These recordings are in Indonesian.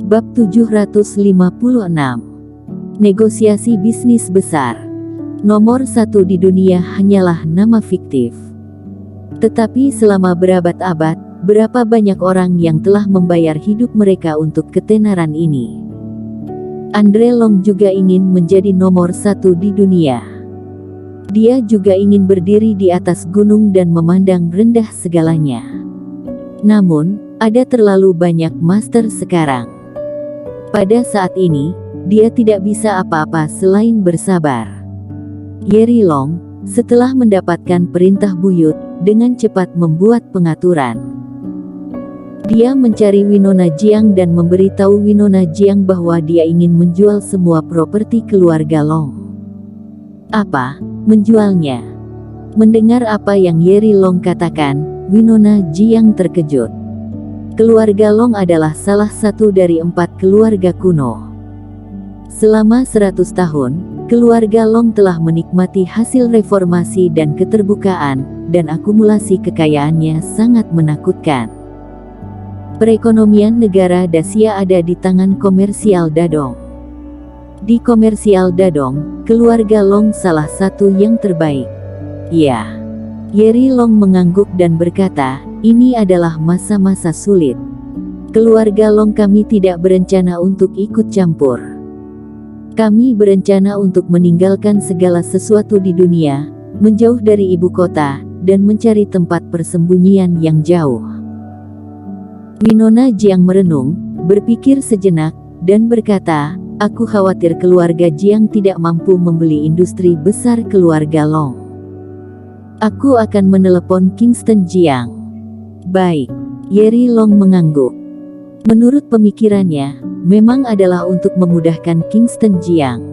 Bab 756. Negosiasi bisnis besar. Nomor 1 di dunia hanyalah nama fiktif. Tetapi selama berabad-abad, berapa banyak orang yang telah membayar hidup mereka untuk ketenaran ini. Andre Long juga ingin menjadi nomor 1 di dunia. Dia juga ingin berdiri di atas gunung dan memandang rendah segalanya. Namun, ada terlalu banyak master sekarang. Pada saat ini, dia tidak bisa apa-apa selain bersabar. Yeri Long, setelah mendapatkan perintah buyut, dengan cepat membuat pengaturan. Dia mencari Winona Jiang dan memberitahu Winona Jiang bahwa dia ingin menjual semua properti keluarga Long. Apa? Menjualnya? Mendengar apa yang Yeri Long katakan, Winona Jiang terkejut. Keluarga Long adalah salah satu dari 4 keluarga kuno. Selama 100 tahun, keluarga Long telah menikmati hasil reformasi dan keterbukaan, dan akumulasi kekayaannya sangat menakutkan. Perekonomian negara Dacia ada di tangan komersial Dadong. Di komersial Dadong, keluarga Long salah satu yang terbaik. Ya. Yeri Long mengangguk dan berkata, ini adalah masa-masa sulit. Keluarga Long kami tidak berencana untuk ikut campur. Kami berencana untuk meninggalkan segala sesuatu di dunia, menjauh dari ibu kota, dan mencari tempat persembunyian yang jauh. Winona Jiang merenung, berpikir sejenak, dan berkata, aku khawatir keluarga Jiang tidak mampu membeli industri besar keluarga Long. Aku akan menelepon Kingston Jiang. Baik. Yeri Long mengangguk. Menurut pemikirannya, memang adalah untuk memudahkan Kingston Jiang.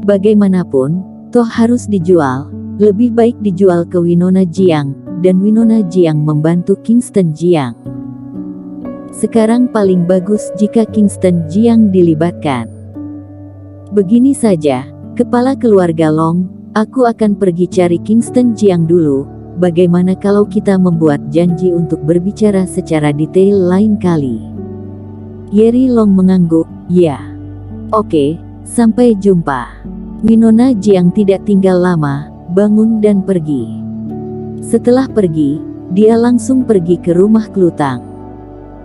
Bagaimanapun, toh harus dijual, lebih baik dijual ke Winona Jiang, dan Winona Jiang membantu Kingston Jiang. Sekarang paling bagus jika Kingston Jiang dilibatkan. Begini saja, kepala keluarga Long, aku akan pergi cari Kingston Jiang dulu. Bagaimana kalau kita membuat janji untuk berbicara secara detail lain kali? Yeri Long mengangguk, ya. Oke, sampai jumpa. Winona Jiang tidak tinggal lama, bangun dan pergi. Setelah pergi, dia langsung pergi ke rumah Klutang.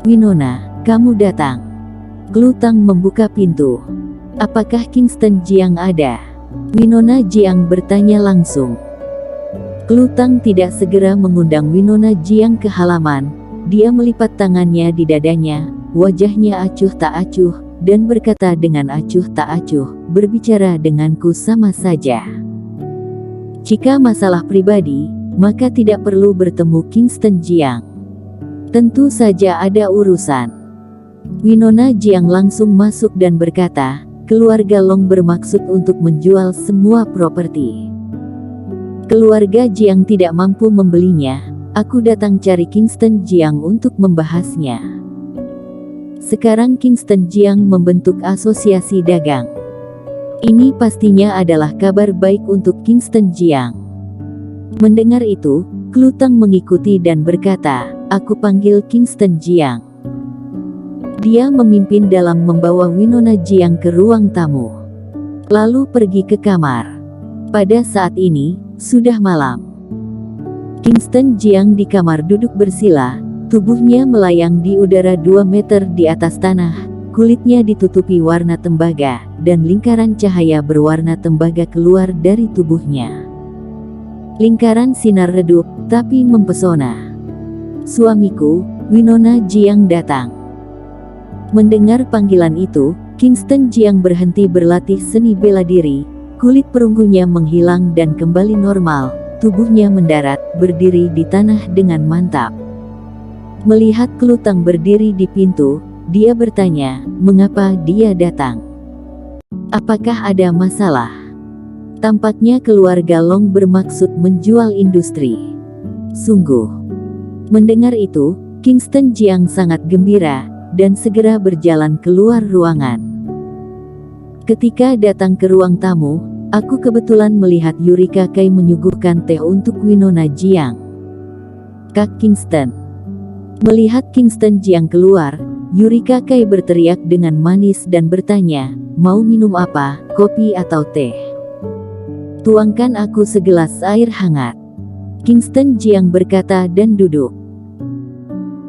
Winona, kamu datang. Klutang membuka pintu. Apakah Kingston Jiang ada? Winona Jiang bertanya langsung. Klutang tidak segera mengundang Winona Jiang ke halaman. Dia melipat tangannya di dadanya, wajahnya acuh tak acuh, dan berkata dengan acuh tak acuh, berbicara denganku sama saja. Jika masalah pribadi, maka tidak perlu bertemu Kingston Jiang. Tentu saja ada urusan. Winona Jiang langsung masuk dan berkata, keluarga Long bermaksud untuk menjual semua properti. Keluarga Jiang tidak mampu membelinya. Aku datang cari Kingston Jiang untuk membahasnya. Sekarang Kingston Jiang membentuk asosiasi dagang. Ini pastinya adalah kabar baik untuk Kingston Jiang. Mendengar itu, Klutang mengikuti dan berkata, aku panggil Kingston Jiang. Dia memimpin dalam membawa Winona Jiang ke ruang tamu. Lalu pergi ke kamar. Pada saat ini, sudah malam. Kingston Jiang di kamar duduk bersila, tubuhnya melayang di udara 2 meter di atas tanah, kulitnya ditutupi warna tembaga, dan lingkaran cahaya berwarna tembaga keluar dari tubuhnya. Lingkaran sinar redup, tapi mempesona. Suamiku, Winona Jiang datang. Mendengar panggilan itu, Kingston Jiang berhenti berlatih seni bela diri, kulit perunggunya menghilang dan kembali normal, tubuhnya mendarat, berdiri di tanah dengan mantap. Melihat Klutang berdiri di pintu, dia bertanya, mengapa dia datang? Apakah ada masalah? Tampaknya keluarga Long bermaksud menjual industri. Sungguh. Mendengar itu, Kingston Jiang sangat gembira, dan segera berjalan keluar ruangan. Ketika datang ke ruang tamu, aku kebetulan melihat Yurika Kai menyuguhkan teh untuk Winona Jiang. Kak Kingston. Melihat Kingston Jiang keluar, Yurika Kai berteriak dengan manis dan bertanya, "Mau minum apa, kopi atau teh? Tuangkan aku segelas air hangat." Kingston Jiang berkata dan duduk.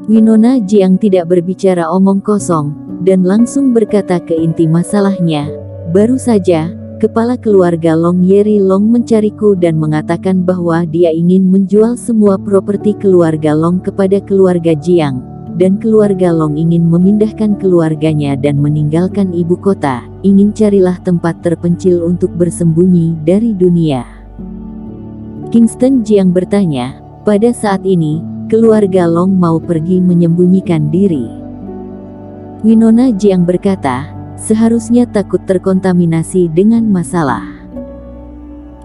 Winona Jiang tidak berbicara omong kosong, dan langsung berkata ke inti masalahnya. "Baru saja, kepala keluarga Long Yeri Long mencariku dan mengatakan bahwa dia ingin menjual semua properti keluarga Long kepada keluarga Jiang, dan keluarga Long ingin memindahkan keluarganya dan meninggalkan ibu kota, ingin carilah tempat terpencil untuk bersembunyi dari dunia." Kingston Jiang bertanya, "Pada saat ini, keluarga Long mau pergi menyembunyikan diri?" Winona Jiang berkata, "Seharusnya takut terkontaminasi dengan masalah.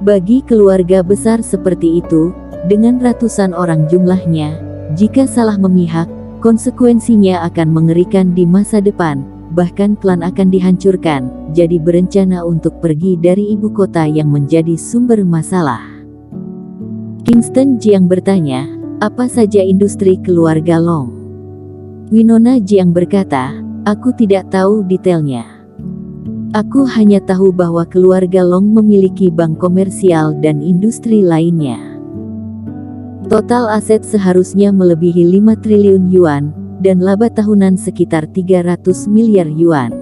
Bagi keluarga besar seperti itu, dengan ratusan orang jumlahnya, jika salah memihak, konsekuensinya akan mengerikan di masa depan, bahkan klan akan dihancurkan, jadi berencana untuk pergi dari ibu kota yang menjadi sumber masalah." Kingston Jiang bertanya, "Apa saja industri keluarga Long?" Winona Jiang berkata, "Aku tidak tahu detailnya. Aku hanya tahu bahwa keluarga Long memiliki bank komersial dan industri lainnya. Total aset seharusnya melebihi 5 triliun yuan, dan laba tahunan sekitar 300 miliar yuan.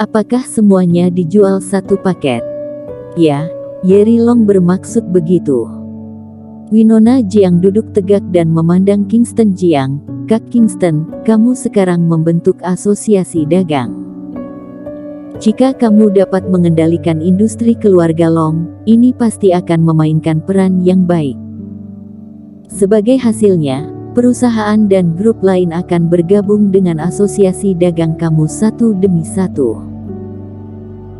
Apakah semuanya dijual satu paket?" "Ya, Yeri Long bermaksud begitu." Winona Jiang duduk tegak dan memandang Kingston Jiang. "Kak Kingston, kamu sekarang membentuk asosiasi dagang. Jika kamu dapat mengendalikan industri keluarga Long, ini pasti akan memainkan peran yang baik. Sebagai hasilnya, perusahaan dan grup lain akan bergabung dengan asosiasi dagang kamu satu demi satu."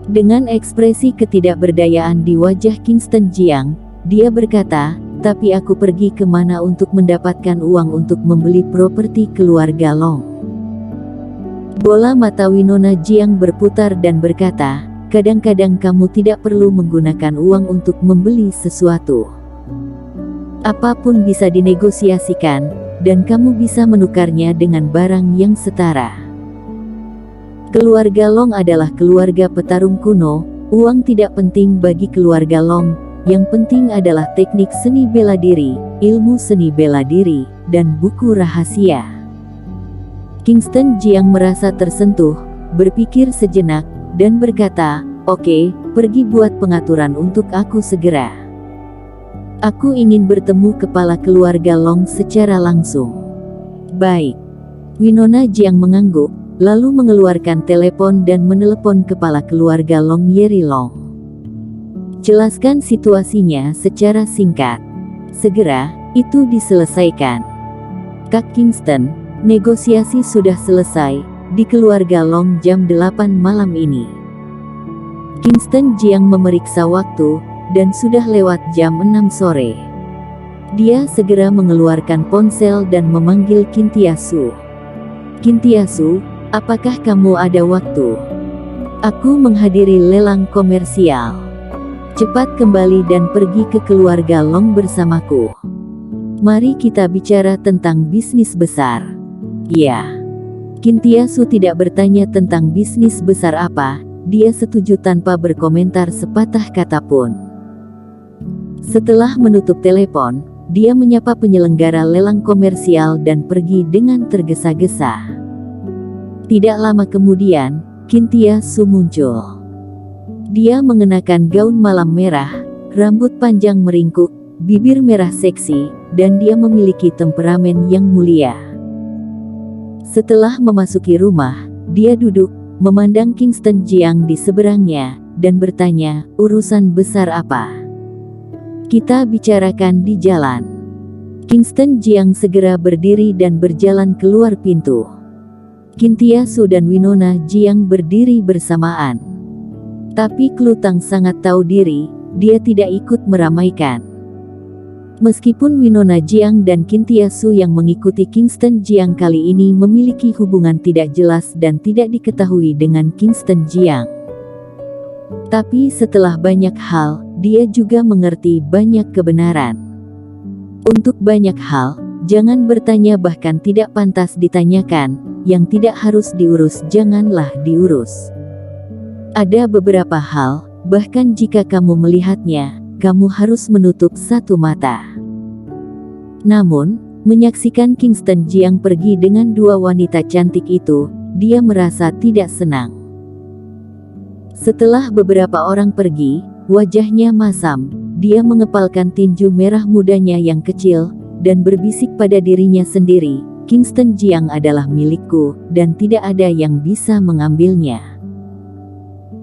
Dengan ekspresi ketidakberdayaan di wajah Kingston Jiang, dia berkata, "Tapi aku pergi kemana untuk mendapatkan uang untuk membeli properti keluarga Long?" Bola mata Winona Jiang berputar dan berkata, "Kadang-kadang kamu tidak perlu menggunakan uang untuk membeli sesuatu. Apapun bisa dinegosiasikan, dan kamu bisa menukarnya dengan barang yang setara. Keluarga Long adalah keluarga petarung kuno, uang tidak penting bagi keluarga Long. Yang penting adalah teknik seni bela diri, ilmu seni bela diri, dan buku rahasia." Kingston Jiang merasa tersentuh, berpikir sejenak, dan berkata, "Oke, pergi buat pengaturan untuk aku segera. Aku ingin bertemu kepala keluarga Long secara langsung." "Baik." Winona Jiang mengangguk, lalu mengeluarkan telepon dan menelepon kepala keluarga Long Yeri Long. "Jelaskan situasinya secara singkat. Segera, itu diselesaikan." "Kak Kingston, negosiasi sudah selesai, di keluarga Long jam 8 malam ini." Kingston Jiang memeriksa waktu, dan sudah lewat jam 6 sore. Dia segera mengeluarkan ponsel dan memanggil Kintiasu. "Kintiasu, apakah kamu ada waktu? Aku menghadiri lelang komersial. Cepat kembali dan pergi ke keluarga Long bersamaku. Mari kita bicara tentang bisnis besar." "Ya." Kintiasu tidak bertanya tentang bisnis besar apa, dia setuju tanpa berkomentar sepatah kata pun. Setelah menutup telepon, dia menyapa penyelenggara lelang komersial dan pergi dengan tergesa-gesa. Tidak lama kemudian, Kintiasu muncul. Dia mengenakan gaun malam merah, rambut panjang meringkuk, bibir merah seksi, dan dia memiliki temperamen yang mulia. Setelah memasuki rumah, dia duduk, memandang Kingston Jiang di seberangnya, dan bertanya, "Urusan besar apa? Kita bicarakan di jalan." Kingston Jiang segera berdiri dan berjalan keluar pintu. Kintiasu dan Winona Jiang berdiri bersamaan. Tapi Klutang sangat tahu diri, dia tidak ikut meramaikan. Meskipun Winona Jiang dan Kintiasu yang mengikuti Kingston Jiang kali ini memiliki hubungan tidak jelas dan tidak diketahui dengan Kingston Jiang. Tapi setelah banyak hal, dia juga mengerti banyak kebenaran. Untuk banyak hal, Jangan bertanya bahkan tidak pantas ditanyakan, yang tidak harus diurus janganlah diurus. Ada beberapa hal, bahkan jika kamu melihatnya, kamu harus menutup satu mata. Namun, menyaksikan Kingston Jiang pergi dengan dua wanita cantik itu, dia merasa tidak senang. Setelah beberapa orang pergi, wajahnya masam, dia mengepalkan tinju merah mudanya yang kecil, dan berbisik pada dirinya sendiri, Kingston Jiang adalah milikku, dan tidak ada yang bisa mengambilnya.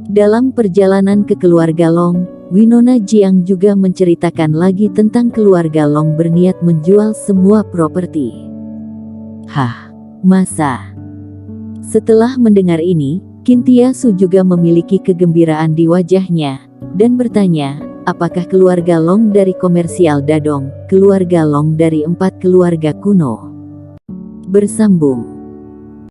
Dalam perjalanan ke keluarga Long, Winona Jiang juga menceritakan lagi tentang keluarga Long berniat menjual semua properti. Hah, masa? Setelah mendengar ini, Kintia Su juga memiliki kegembiraan di wajahnya, dan bertanya, apakah keluarga Long dari komersial Dadong, keluarga Long dari 4 keluarga kuno? Bersambung.